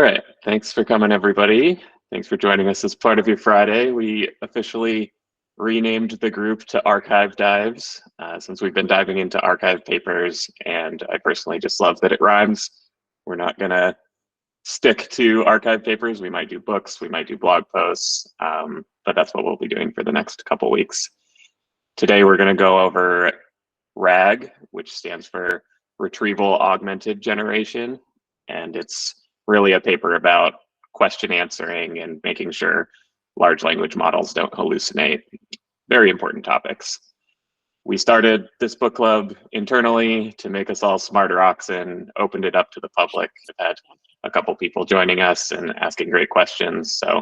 right, thanks for coming, everybody. Thanks for joining us as part of your Friday. We officially renamed the group to Archive Dives since we've been diving into archive papers, and I personally just love that it rhymes. We're not gonna stick to archive papers. We might do books, we might do blog posts, but that's what we'll be doing for the next couple weeks. Today, we're gonna go over RAG, which stands for Retrieval Augmented Generation, and it's really a paper about question answering and making sure large language models don't hallucinate. Very important topics. We started this book club internally to make us all smarter Oxen, opened it up to the public. We've had a couple people joining us and asking great questions. So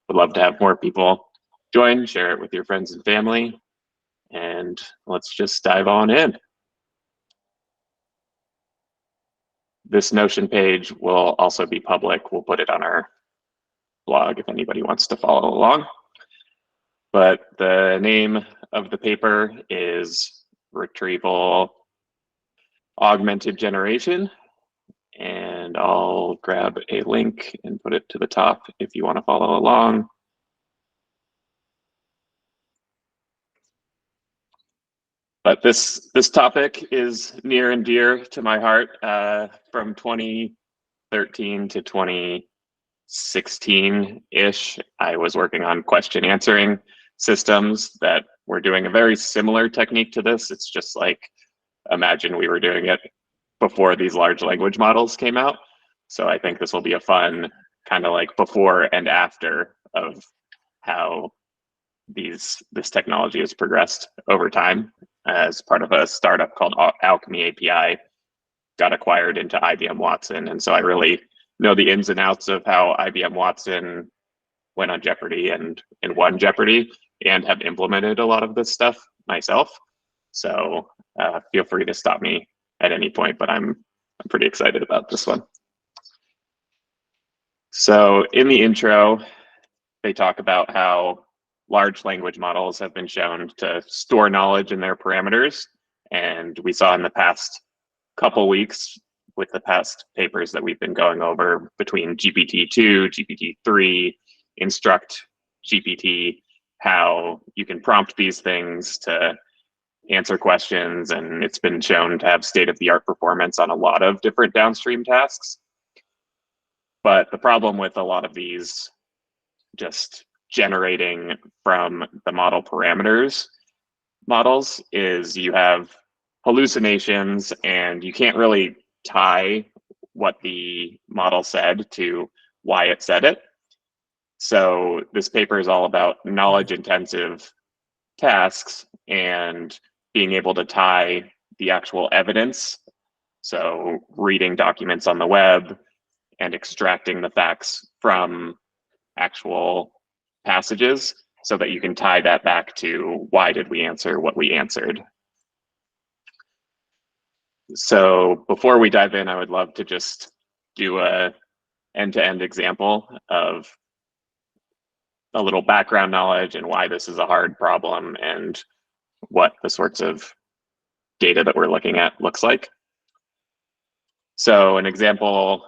would love to have more people join, share it with your friends and family, and let's just dive on in. This Notion page will also be public. We'll put it on our blog if anybody wants to follow along. But the name of the paper is Retrieval Augmented Generation. And I'll grab a link and put it to the top if you want to follow along. But this topic is near and dear to my heart. From 2013 to 2016-ish, I was working on question answering systems that were doing a very similar technique to this. It's just like, imagine we were doing it before these large language models came out. So I think this will be a fun kind of like before and after of how this technology has progressed over time. As part of a startup called Alchemy API, got acquired into IBM Watson. And so I really know the ins and outs of how IBM Watson went on Jeopardy and won Jeopardy, and have implemented a lot of this stuff myself. So feel free to stop me at any point, but I'm pretty excited about this one. So in the intro, they talk about how large language models have been shown to store knowledge in their parameters. And we saw in the past couple weeks with the past papers that we've been going over between GPT-2, GPT-3, Instruct GPT, how you can prompt these things to answer questions. And it's been shown to have state-of-the-art performance on a lot of different downstream tasks. But the problem with a lot of these just generating from the model parameters models is you have hallucinations and you can't really tie what the model said to why it said it. So this paper is all about knowledge intensive tasks and being able to tie the actual evidence. So reading documents on the web and extracting the facts from actual passages so that you can tie that back to why did we answer what we answered. So before we dive in, I would love to just do a end-to-end example of a little background knowledge and why this is a hard problem and what the sorts of data that we're looking at looks like. So an example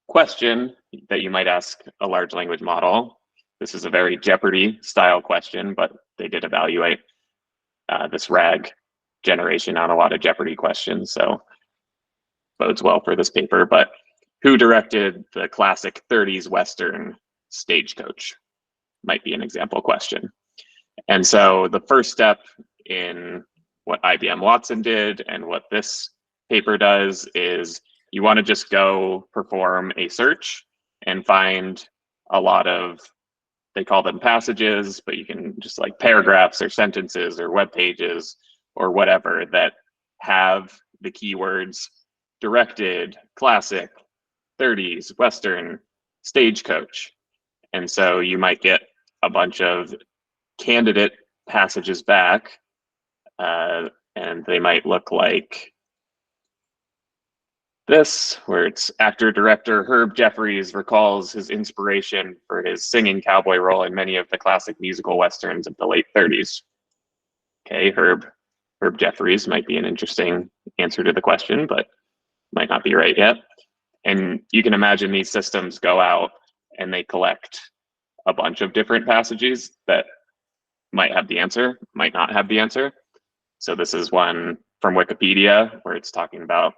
question that you might ask a large language model. This is a very Jeopardy style question, but they did evaluate this RAG generation on a lot of Jeopardy questions, so bodes well for this paper. But who directed the classic 30s Western Stagecoach? Might be an example question. And so the first step in what IBM Watson did and what this paper does is you want to just go perform a search and find a lot of, they call them passages, but you can just like paragraphs or sentences or web pages or whatever that have the keywords directed, classic, 30s, Western, Stagecoach. And so you might get a bunch of candidate passages back, and they might look like this, where it's actor-director Herb Jeffries recalls his inspiration for his singing cowboy role in many of the classic musical westerns of the late 30s. Okay, Herb Jeffries might be an interesting answer to the question, but might not be right yet. And you can imagine these systems go out and they collect a bunch of different passages that might have the answer, might not have the answer. So this is one from Wikipedia where it's talking about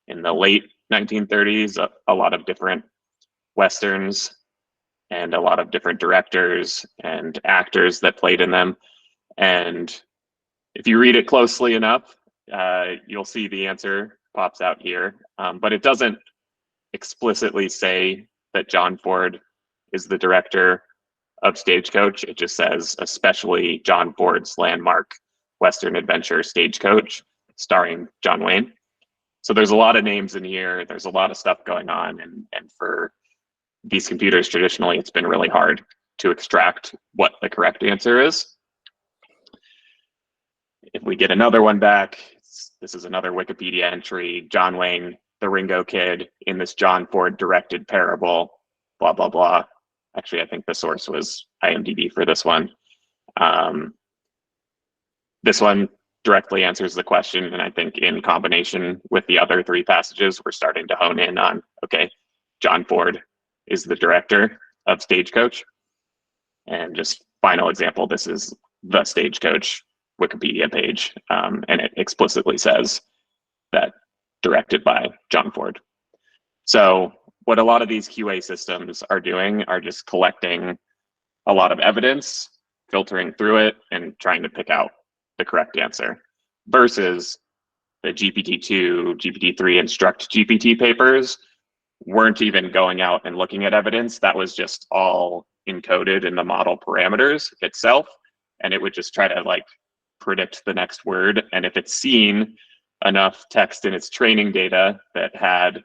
in the late 1930s, a lot of different Westerns and a lot of different directors and actors that played in them. And if you read it closely enough, you'll see the answer pops out here, but it doesn't explicitly say that John Ford is the director of Stagecoach. It just says, especially John Ford's landmark Western adventure Stagecoach, starring John Wayne. So there's a lot of names in here. There's a lot of stuff going on. And for these computers, traditionally, it's been really hard to extract what the correct answer is. If we get another one back, this is another Wikipedia entry, John Wayne, the Ringo Kid, in this John Ford directed parable, blah, blah, blah. Actually, I think the source was IMDb for this one. This one directly answers the question, and I think in combination with the other three passages, we're starting to hone in on, okay, John Ford is the director of Stagecoach. And just final example, this is the Stagecoach Wikipedia page, and it explicitly says that directed by John Ford. So what a lot of these QA systems are doing are just collecting a lot of evidence, filtering through it, and trying to pick out the correct answer, versus the GPT-2, GPT-3 Instruct GPT papers weren't even going out and looking at evidence. That was just all encoded in the model parameters itself, and it would just try to like predict the next word. And if it's seen enough text in its training data that had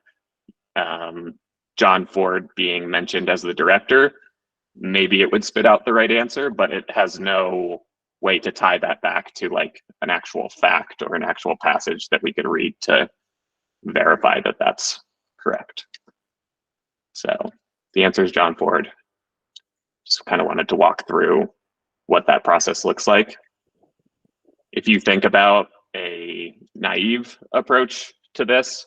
John Ford being mentioned as the director, maybe it would spit out the right answer, but it has no way to tie that back to like an actual fact or an actual passage that we could read to verify that that's correct. So the answer is John Ford. Just kind of wanted to walk through what that process looks like. If you think about a naive approach to this,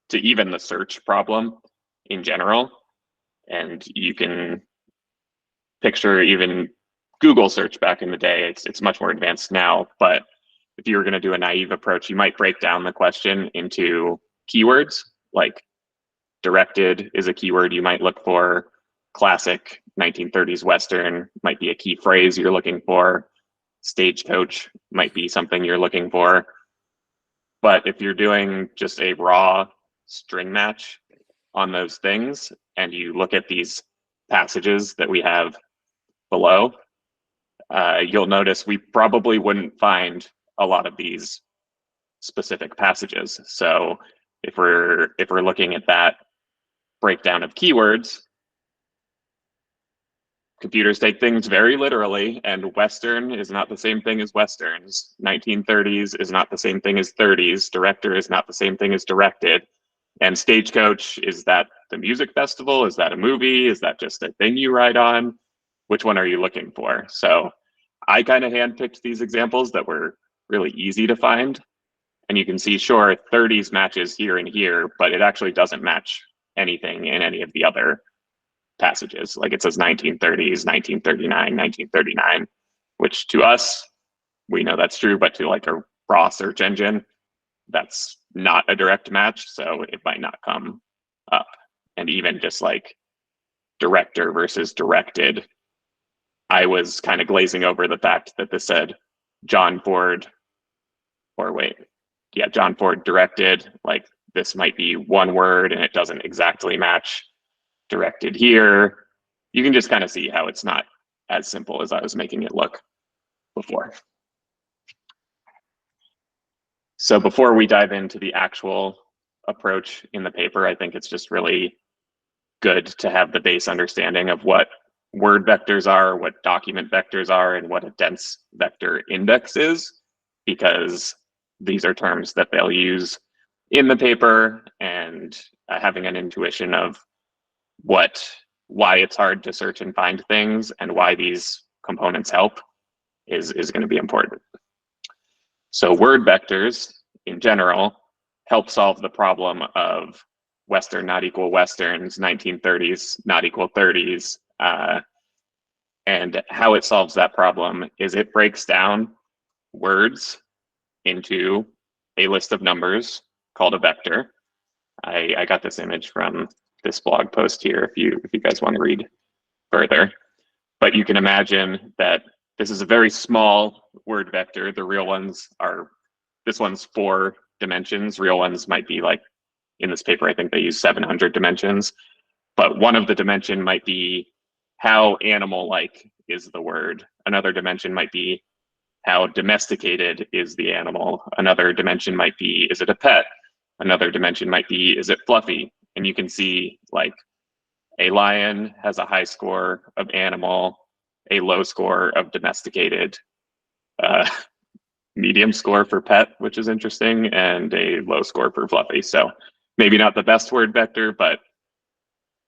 to even the search problem in general, and you can picture even Google search back in the day, it's much more advanced now, but if you were going to do a naive approach, you might break down the question into keywords, like directed is a keyword you might look for, classic 1930s Western might be a key phrase you're looking for, Stagecoach might be something you're looking for. But if you're doing just a raw string match on those things, and you look at these passages that we have below, you'll notice we probably wouldn't find a lot of these specific passages. So if we're looking at that breakdown of keywords, computers take things very literally, and Western is not the same thing as Westerns. 1930s is not the same thing as 30s. Director is not the same thing as directed. And Stagecoach, is that the music festival? Is that a movie? Is that just a thing you ride on? Which one are you looking for? So I kind of handpicked these examples that were really easy to find. And you can see, sure, 30s matches here and here, but it actually doesn't match anything in any of the other passages. Like it says 1930s, 1939, 1939, which to us, we know that's true, but to like a raw search engine, that's not a direct match, so it might not come up. And even just like director versus directed, I was kind of glazing over the fact that this said John Ford, or wait, yeah, John Ford directed, like this might be one word and it doesn't exactly match directed here. You can just kind of see how it's not as simple as I was making it look before. So before we dive into the actual approach in the paper, I think it's just really good to have the base understanding of what word vectors are, what document vectors are, and what a dense vector index is, because these are terms that they'll use in the paper, and having an intuition of why it's hard to search and find things and why these components help is going to be important. So word vectors in general help solve the problem of Western not equal Westerns, 1930s not equal 30s. And how it solves that problem is it breaks down words into a list of numbers called a vector. I got this image from this blog post here if you guys want to read further. But you can imagine that this is a very small word vector. The real ones are, this one's 4 dimensions. Real ones might be like, in this paper, I think they use 700 dimensions. But one of the dimension might be how animal-like is the word. Another dimension might be how domesticated is the animal. Another dimension might be, is it a pet? Another dimension might be, is it fluffy? And you can see like a lion has a high score of animal, a low score of domesticated, medium score for pet, which is interesting, and a low score for fluffy. So maybe not the best word vector, but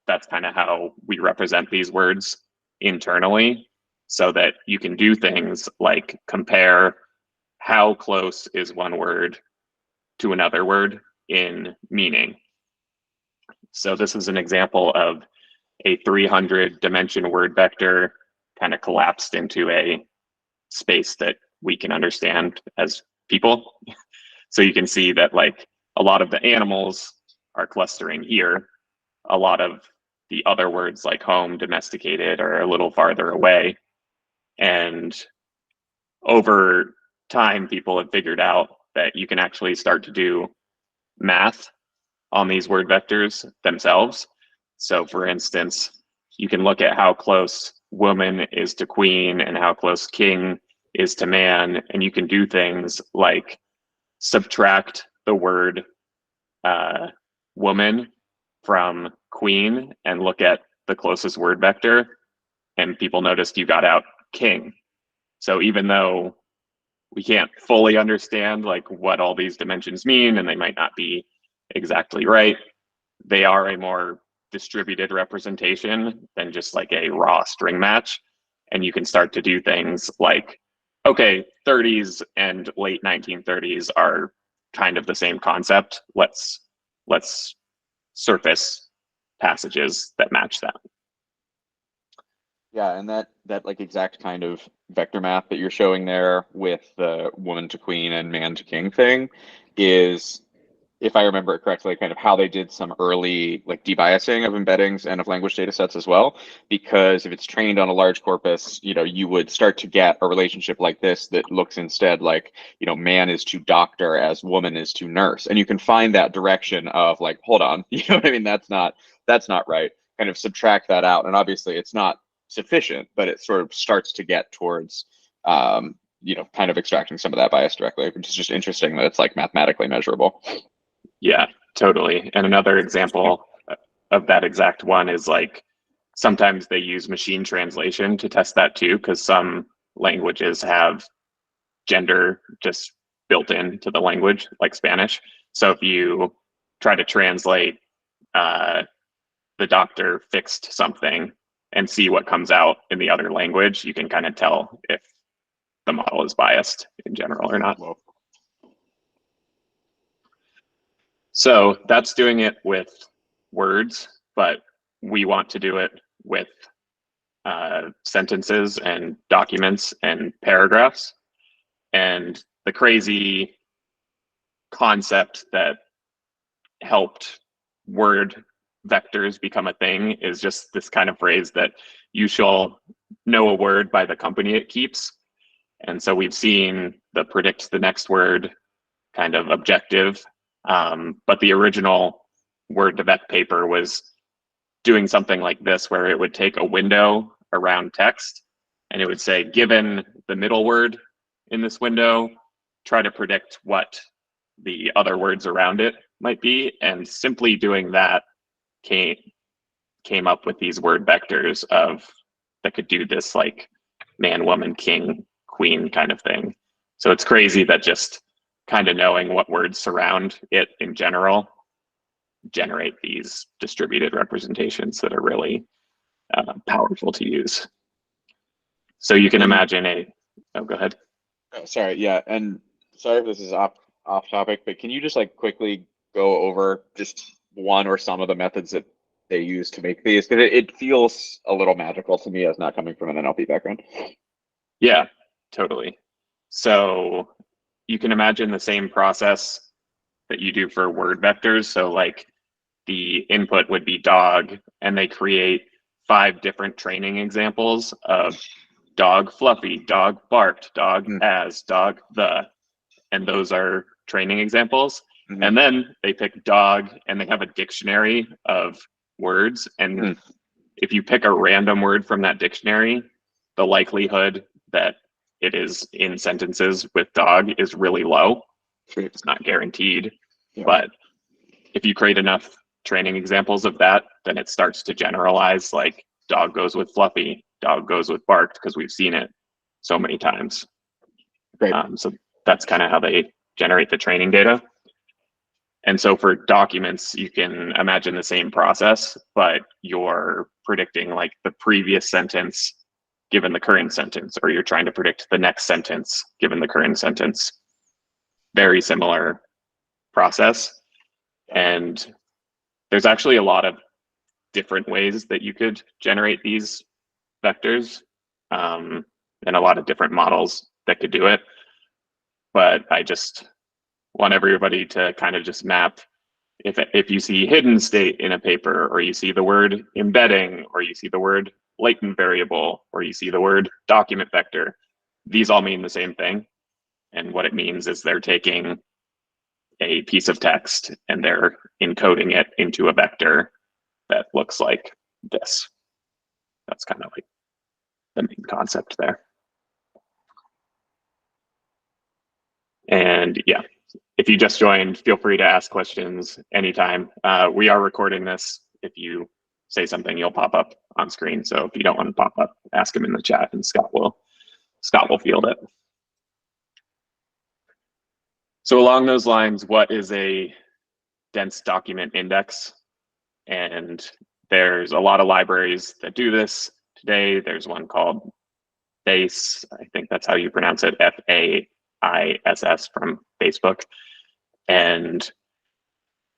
that's kind of how we represent these words internally, so that you can do things like compare how close is one word to another word in meaning. So this is an example of a 300 dimension word vector kind of collapsed into a space that we can understand as people. So you can see that like a lot of the animals are clustering here. A lot of the other words like home, domesticated are a little farther away. And over time, people have figured out that you can actually start to do math on these word vectors themselves. So for instance, you can look at how close woman is to queen and how close king is to man, and you can do things like subtract the word woman from queen and look at the closest word vector, and people noticed you got out king. So even though we can't fully understand like what all these dimensions mean, and they might not be exactly right, they are a more distributed representation than just like a raw string match. And you can start to do things like, okay, 30s and late 1930s are kind of the same concept. Let's surface passages that match that. Yeah, and that like exact kind of vector map that you're showing there with the woman to queen and man to king thing is, if I remember it correctly, kind of how they did some early like debiasing of embeddings and of language data sets as well. Because if it's trained on a large corpus, you would start to get a relationship like this that looks instead like, man is to doctor as woman is to nurse. And you can find that direction of like, hold on, you know what I mean? That's not right. Kind of subtract that out. And obviously it's not sufficient, but it sort of starts to get towards kind of extracting some of that bias directly, which is just interesting that it's like mathematically measurable. Yeah, totally. And another example of that exact one is like sometimes they use machine translation to test that too, because some languages have gender just built into the language, like Spanish. So if you try to translate the doctor fixed something and see what comes out in the other language, you can kind of tell if the model is biased in general or not. So that's doing it with words, but we want to do it with sentences and documents and paragraphs. And the crazy concept that helped word vectors become a thing is just this kind of phrase that you shall know a word by the company it keeps. And so we've seen the predict the next word kind of objective, but the original word to vec paper was doing something like this, where it would take a window around text and it would say, given the middle word in this window, try to predict what the other words around it might be. And simply doing that came up with these word vectors that could do this like man, woman, king, queen kind of thing. So it's crazy that just kind of knowing what words surround it in general generate these distributed representations that are really powerful to use. So you can imagine go ahead. Oh, sorry, yeah, and sorry if this is off topic, but can you just like quickly go over just one or some of the methods that they use to make these? Because it feels a little magical to me as not coming from an NLP background. Yeah, totally. So you can imagine the same process that you do for word vectors. So like the input would be dog, and they create 5 different training examples of dog fluffy, dog barked, dog as, dog the, and those are training examples. Mm-hmm. And then they pick dog, and they have a dictionary of words. And if you pick a random word from that dictionary, the likelihood that it is in sentences with dog is really low. It's not guaranteed, but if you create enough training examples of that, then it starts to generalize, like dog goes with fluffy, dog goes with barked, because we've seen it so many times. Great. So that's kind of how they generate the training data. And so for documents, you can imagine the same process, but you're predicting like the previous sentence given the current sentence, or you're trying to predict the next sentence given the current sentence. Very similar process. And there's actually a lot of different ways that you could generate these vectors, and a lot of different models that could do it. But I just want everybody to kind of just map, if you see hidden state in a paper, or you see the word embedding, or you see the word latent variable, or you see the word document vector, these all mean the same thing. And what it means is they're taking a piece of text and they're encoding it into a vector that looks like this. That's kind of like the main concept there. And yeah, if you just joined, feel free to ask questions anytime. We are recording this. If you say something, you'll pop up on screen. So if you don't want to pop up, ask him in the chat, and Scott will field it. So along those lines, what is a dense document index? And there's a lot of libraries that do this today. There's one called FAISS. I think that's how you pronounce it, FAISS, from Facebook. And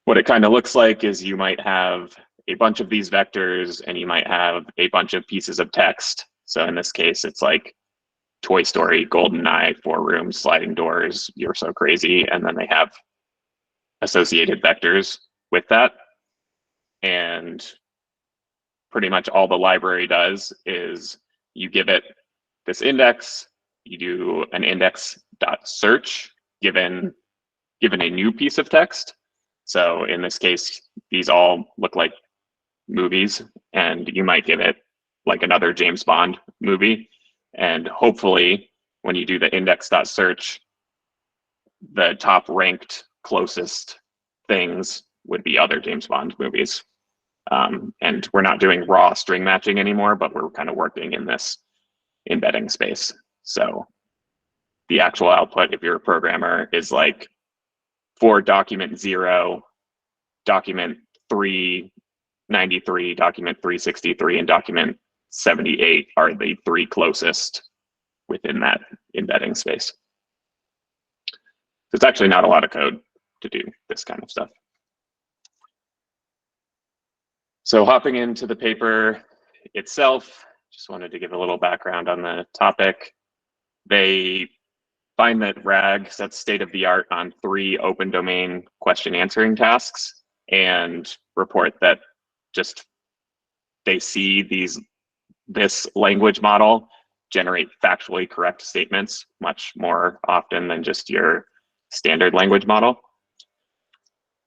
what it kind of looks like is you might have a bunch of these vectors, and you might have a bunch of pieces of text. So in this case, it's like Toy Story, GoldenEye, 4 rooms, sliding doors, you're so crazy. And then they have associated vectors with that. And pretty much all the library does is you give it this index, you do an index.search given a new piece of text. So in this case, these all look like movies, and you might give it like another James Bond movie. And hopefully when you do the index.search, the top ranked closest things would be other James Bond movies. And we're not doing raw string matching anymore, but we're kind of working in this embedding space. So the actual output, if you're a programmer, is like for document 0, document 393, document 363, and document 78 are the 3 closest within that embedding space. There's actually not a lot of code to do this kind of stuff. So hopping into the paper itself, just wanted to give a little background on the topic. They find that RAG sets state of the art on 3 open domain question answering tasks, and report that just they see this language model generate factually correct statements much more often than just your standard language model.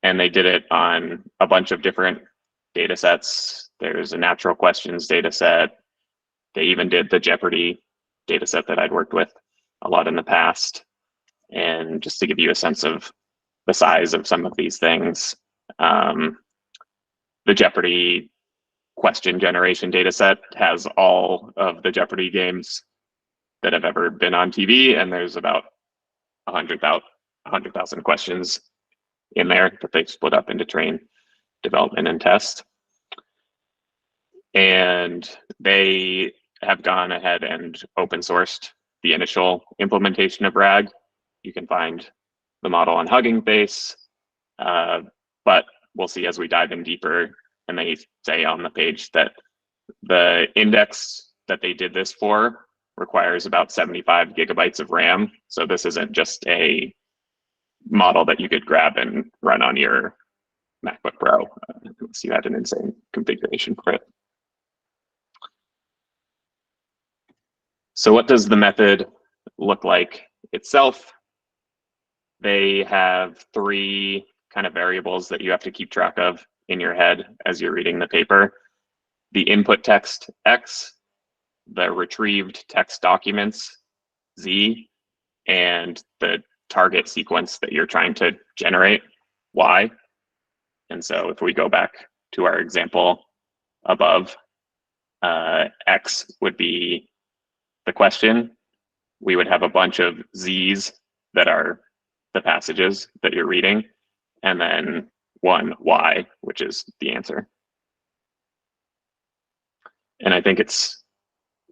And they did it on a bunch of different data sets. There's a natural questions data set. They even did the Jeopardy data set that I'd worked with a lot in the past. And just to give you a sense of the size of some of these things, the Jeopardy question generation data set has all of the Jeopardy games that have ever been on TV, and there's about 100,000 questions in there that they've split up into train, development, and test. And they have gone ahead and open sourced the initial implementation of RAG. You can find the model on Hugging Face, but we'll see as we dive in deeper, and they say on the page that the index that they did this for requires about 75 gigabytes of RAM. So this isn't just a model that you could grab and run on your MacBook Pro unless you had an insane configuration for it. So what does the method look like itself? They have three kind of variables that you have to keep track of in your head as you're reading the paper. The input text X, the retrieved text documents Z, and the target sequence that you're trying to generate Y. And so if we go back to our example above, X would be the question. We would have a bunch of Z's that are the passages that you're reading, and then one Y, which is the answer. And I think it's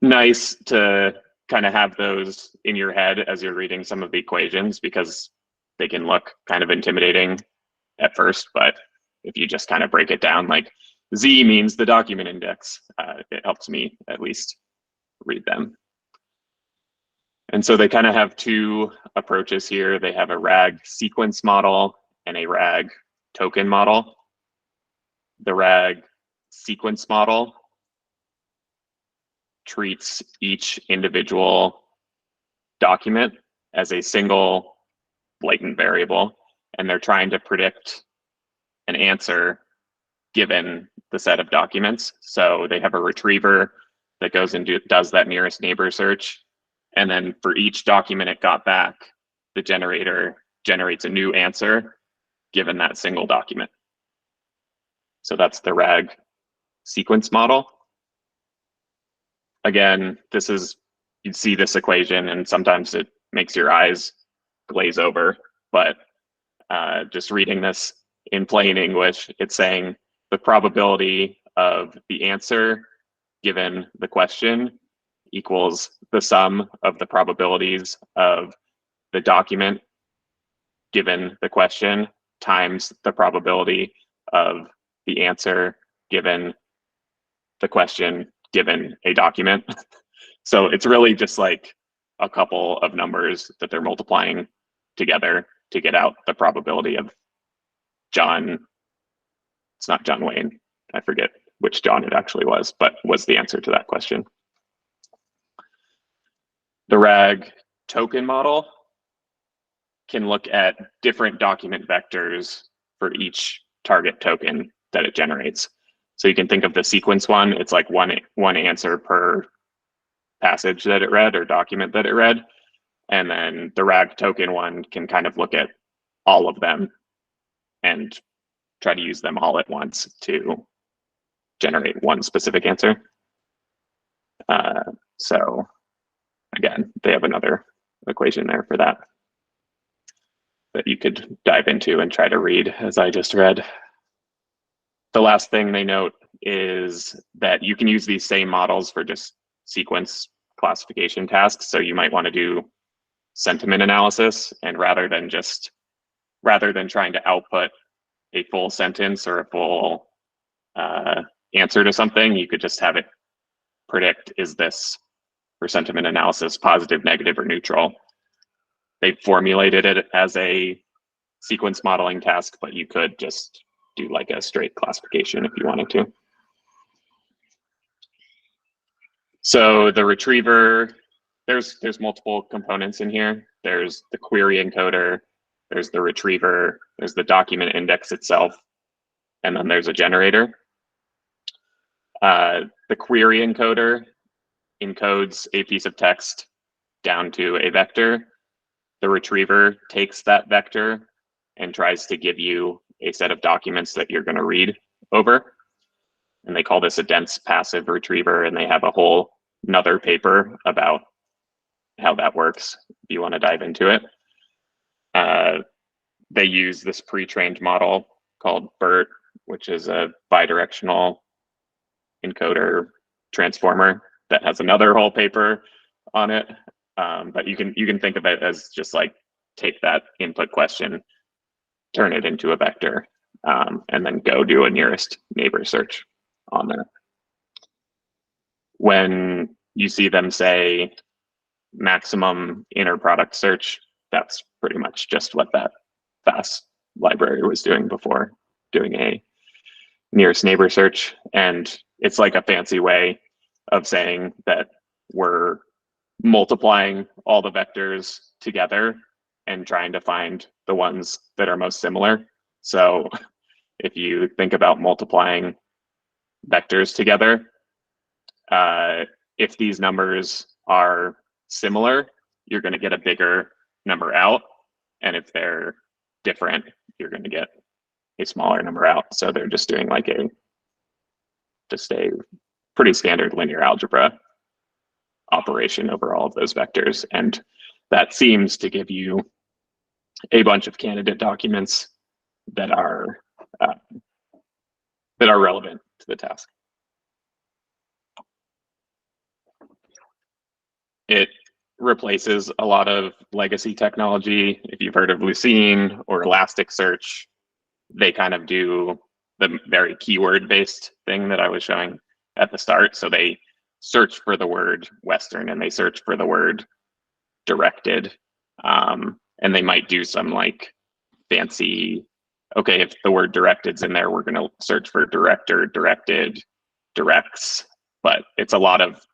nice to kind of have those in your head as you're reading some of the equations, because they can look kind of intimidating at first, but if you just kind of break it down, like Z means the document index, it helps me at least read them. And so they kind of have two approaches here. They have a RAG sequence model and a RAG token model. The RAG sequence model treats each individual document as a single latent variable, and they're trying to predict an answer given the set of documents. So they have a retriever that goes and does that nearest neighbor search. And then for each document it got back, the generator generates a new answer given that single document. So that's the RAG sequence model. Again, this is, you'd see this equation and sometimes it makes your eyes glaze over, but just reading this in plain English, it's saying the probability of the answer given the question equals the sum of the probabilities of the document given the question times the probability of the answer given the question given a document. So it's really just like a couple of numbers that they're multiplying together to get out the probability of John. It's not John Wayne. I forget which John it actually was, but was the answer to that question. The RAG token model can look at different document vectors for each target token that it generates. So you can think of the sequence one, it's like one answer per passage that it read or document that it read. And then the RAG token one can kind of look at all of them and try to use them all at once to generate one specific answer. So again, they have another equation there for that you could dive into and try to read as I just read. The last thing they note is that you can use these same models for just sequence classification tasks. So you might want to do sentiment analysis, and rather than trying to output a full sentence or a full answer to something, you could just have it predict, is this, for sentiment analysis, positive, negative, or neutral? They formulated it as a sequence modeling task, but you could just do like a straight classification if you wanted to. So the retriever, there's multiple components in here. There's the query encoder, there's the retriever, there's the document index itself, and then there's a generator. The query encoder encodes a piece of text down to a vector. The retriever takes that vector and tries to give you a set of documents that you're going to read over. And they call this a dense passive retriever, and they have a whole another paper about how that works if you want to dive into it. They use this pre-trained model called BERT, which is a bidirectional encoder transformer that has another whole paper on it. But you can think of it as just like take that input question, turn it into a vector, and then go do a nearest neighbor search on there. When you see them say maximum inner product search, that's pretty much just what that fast library was doing before doing a nearest neighbor search. And it's like a fancy way of saying that we're multiplying all the vectors together and trying to find the ones that are most similar. So if you think about multiplying vectors together, if these numbers are similar, you're going to get a bigger number out. And if they're different, you're going to get a smaller number out. So they're just doing like a pretty standard linear algebra operation over all of those vectors. And that seems to give you a bunch of candidate documents that are relevant to the task. It replaces a lot of legacy technology. If you've heard of Lucene or Elasticsearch, they kind of do the very keyword-based thing that I was showing at the start. So they search for the word Western and they search for the word directed. And they might do some like fancy, okay, if the word directed's in there, we're going to search for director, directed, directs. But it's a lot of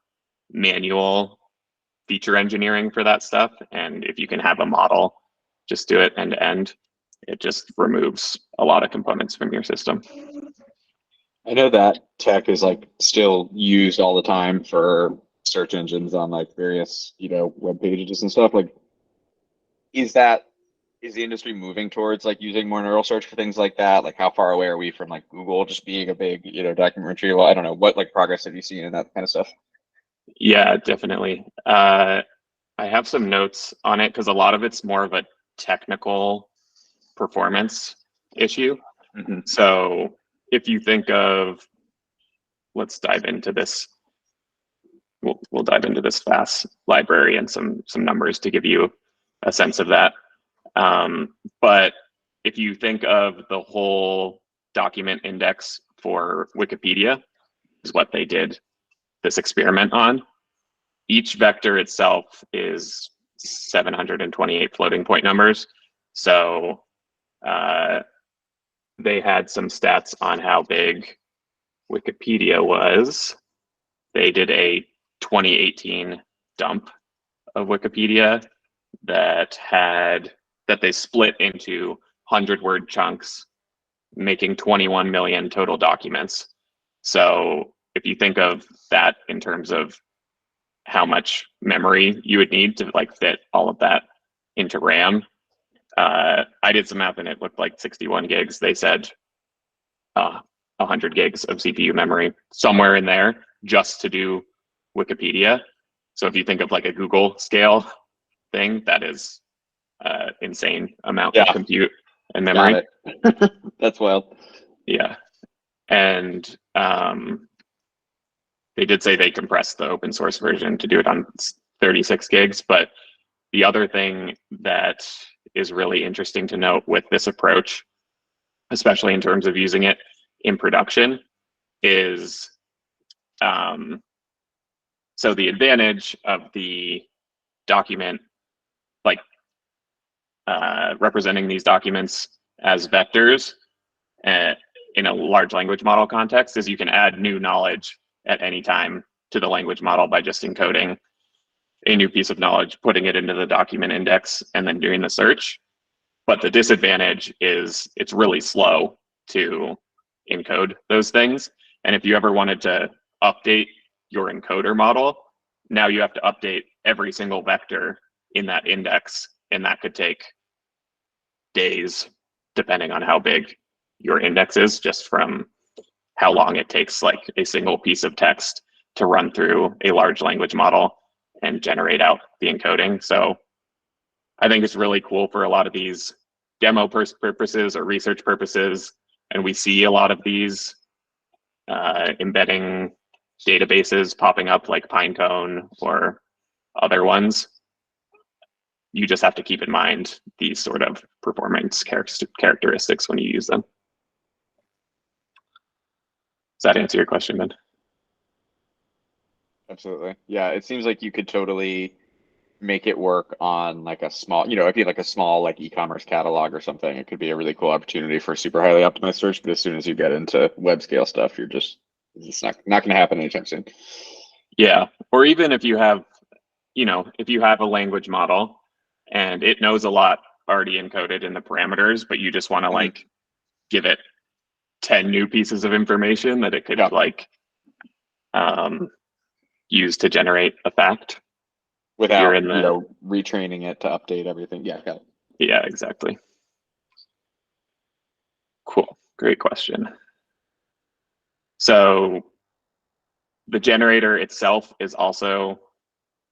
manual feature engineering for that stuff. And if you can have a model, just do it end to end, it just removes a lot of components from your system. I know that tech is like still used all the time for search engines on like various, web pages and stuff. Like, is the industry moving towards like using more neural search for things like that? Like, how far away are we from like Google just being a big, document retrieval? I don't know. What like progress have you seen in that kind of stuff? Yeah, definitely. I have some notes on it because a lot of it's more of a technical performance issue. Mm-hmm. So if you think of, let's dive into this. We'll dive into this fast library and some numbers to give you a sense of that. But if you think of the whole document index for Wikipedia, is what they did this experiment on. Each vector itself is 728 floating point numbers. So they had some stats on how big Wikipedia was. They did a 2018 dump of Wikipedia that they split into 100-word chunks, making 21 million total documents. So if you think of that in terms of how much memory you would need to like fit all of that into RAM, I did some math and it looked like 61 gigs. They said 100 gigs of CPU memory, somewhere in there, just to do Wikipedia. So if you think of like a Google scale thing, that is insane amount of compute and memory. That's wild. Yeah. And they did say they compressed the open source version to do it on 36 gigs. But the other thing that is really interesting to note with this approach, especially in terms of using it in production, is so the advantage of the document, like representing these documents as vectors in a large language model context, is you can add new knowledge at any time to the language model by just encoding a new piece of knowledge, putting it into the document index, and then doing the search. But the disadvantage is it's really slow to encode those things. And if you ever wanted to update your encoder model, now you have to update every single vector in that index, and that could take days, depending on how big your index is, just from how long it takes like a single piece of text to run through a large language model and generate out the encoding. So I think it's really cool for a lot of these demo purposes or research purposes. And we see a lot of these embedding databases popping up like Pinecone or other ones. You just have to keep in mind these sort of performance characteristics when you use them. that answer your question, Ben? Absolutely. Yeah, it seems like you could totally make it work on like a small, if you like a small like e-commerce catalog or something, it could be a really cool opportunity for super highly optimized search. But as soon as you get into web scale stuff, it's not going to happen anytime soon. Yeah, or even if you have, if you have a language model and it knows a lot already encoded in the parameters, but you just want to like give it 10 new pieces of information that it could use to generate a fact. Without, retraining it to update everything. Yeah, got it. Yeah, exactly. Cool. Great question. So the generator itself is also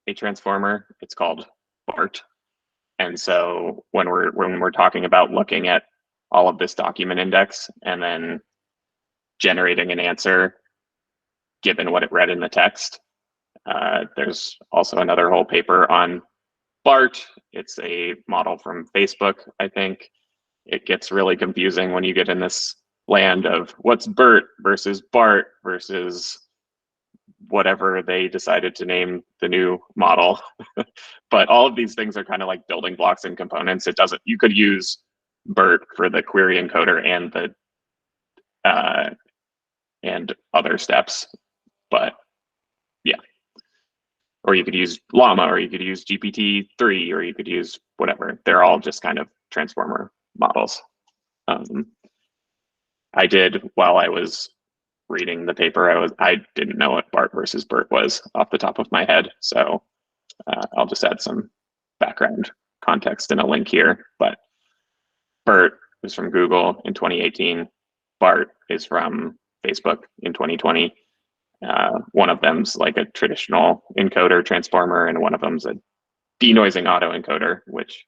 a transformer. It's called BART. And so when we're talking about looking at all of this document index and then generating an answer given what it read in the text, there's also another whole paper on BART. It's a model from Facebook, I think. It gets really confusing when you get in this land of what's BERT versus BART versus whatever they decided to name the new model. But all of these things are kind of like building blocks and components. You could use BERT for the query encoder and other steps, but yeah. Or you could use Llama, or you could use GPT-3, or you could use whatever. They're all just kind of transformer models. I did, while I was reading the paper, I didn't know what BART versus BERT was off the top of my head. So I'll just add some background context in a link here. But BERT is from Google in 2018. BART is from Facebook in 2020. One of them's like a traditional encoder transformer, and one of them's a denoising autoencoder, which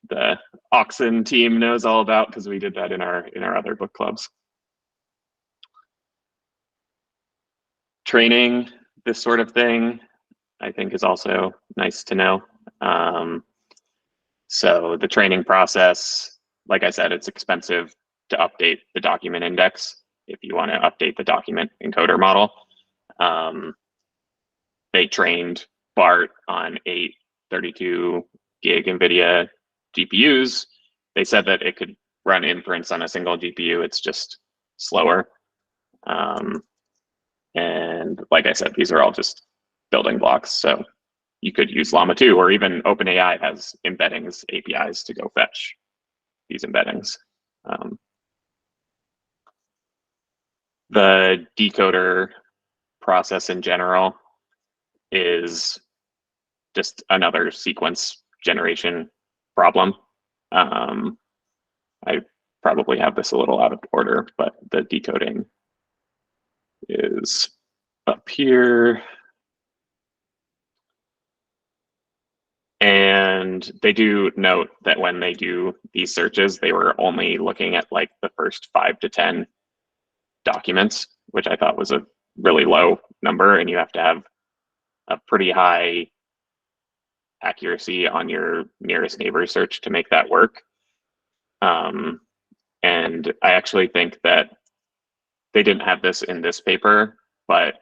the Oxen team knows all about because we did that in our other book clubs. Training this sort of thing, I think, is also nice to know. So the training process, like I said, it's expensive to update the document index if you want to update the document encoder model. They trained BART on 8 32 gig NVIDIA GPUs. They said that it could run inference on a single GPU. It's just slower. And like I said, these are all just building blocks. So you could use Llama 2, or even OpenAI has embeddings APIs to go fetch these embeddings. The decoder process in general is just another sequence generation problem. I probably have this a little out of order, but the decoding is up here. And they do note that when they do these searches, they were only looking at like the first 5 to 10 documents, which I thought was a really low number, and you have to have a pretty high accuracy on your nearest neighbor search to make that work. And I actually think that they didn't have this in this paper, but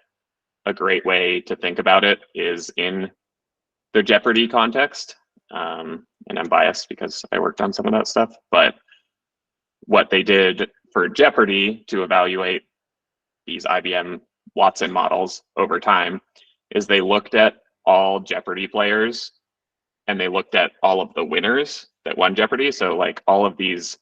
a great way to think about it is in the Jeopardy context. And I'm biased because I worked on some of that stuff, but what they did for Jeopardy to evaluate these IBM Watson models over time is they looked at all Jeopardy players and they looked at all of the winners that won Jeopardy. So like all of these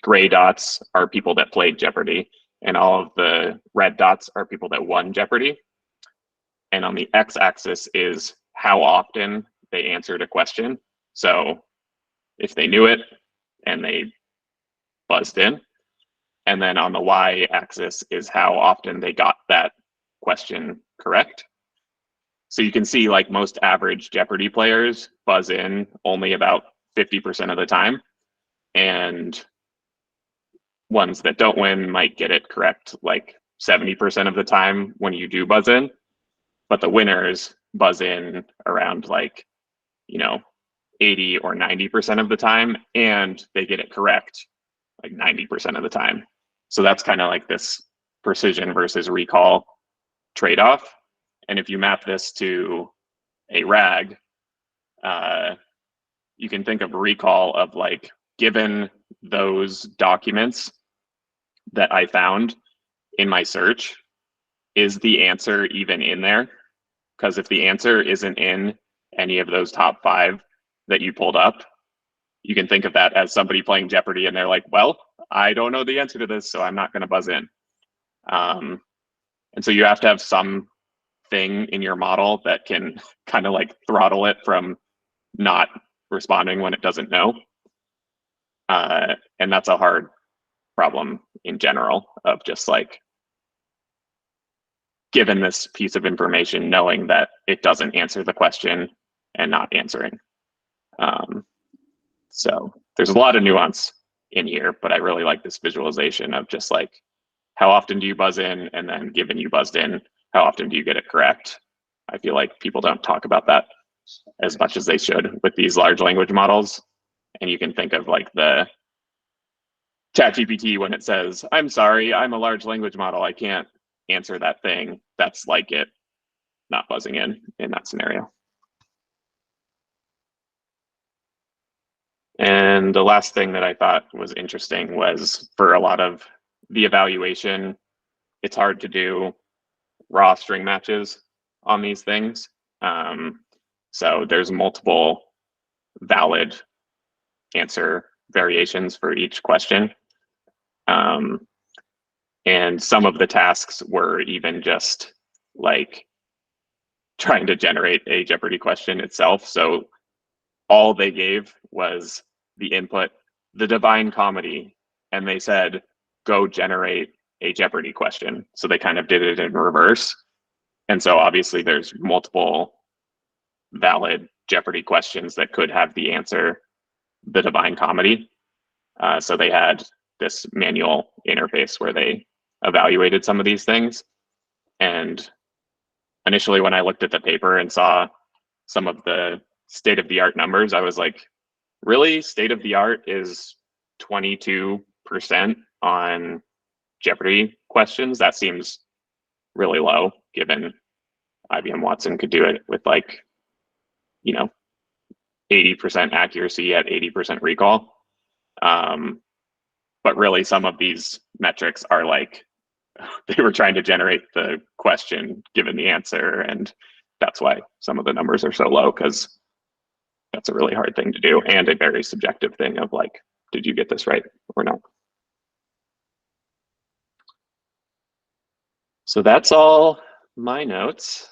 gray dots are people that played Jeopardy, and all of the red dots are people that won Jeopardy. And on the x-axis is how often they answered a question. So if they knew it and they buzzed in. And then on the y-axis is how often they got that question correct. So you can see like most average Jeopardy players buzz in only about 50% of the time. And ones that don't win might get it correct like 70% of the time when you do buzz in. But the winners buzz in around like, 80 or 90% of the time, and they get it correct like 90% of the time. So that's kind of like this precision versus recall trade-off. And if you map this to a RAG, you can think of recall of like, given those documents that I found in my search, is the answer even in there? Because if the answer isn't in any of those top 5 that you pulled up, you can think of that as somebody playing Jeopardy and they're like, well, I don't know the answer to this, so I'm not going to buzz in. And so you have to have some thing in your model that can kind of like throttle it from not responding when it doesn't know. And that's a hard problem in general of just like, given this piece of information, knowing that it doesn't answer the question and not answering. So there's a lot of nuance in here, but I really like this visualization of just like, how often do you buzz in? And then given you buzzed in, how often do you get it correct? I feel like people don't talk about that as much as they should with these large language models. And you can think of like the ChatGPT when it says, I'm sorry, I'm a large language model, I can't answer that thing. That's like it not buzzing in that scenario. And the last thing that I thought was interesting was for a lot of the evaluation, it's hard to do raw string matches on these things. So there's multiple valid answer variations for each question. And some of the tasks were even just like trying to generate a Jeopardy question itself. So all they gave was the input, the Divine Comedy, and they said, go generate a Jeopardy question. So they kind of did it in reverse. And so obviously there's multiple valid Jeopardy questions that could have the answer, the Divine Comedy. So they had this manual interface where they evaluated some of these things. And initially when I looked at the paper and saw some of the state-of-the-art numbers, I was like, really? State-of-the-art is 22% on Jeopardy questions? That seems really low, given IBM Watson could do it with like, 80% accuracy at 80% recall. But really some of these metrics are like, they were trying to generate the question given the answer. And that's why some of the numbers are so low, because that's a really hard thing to do and a very subjective thing of like, did you get this right or not? So that's all my notes.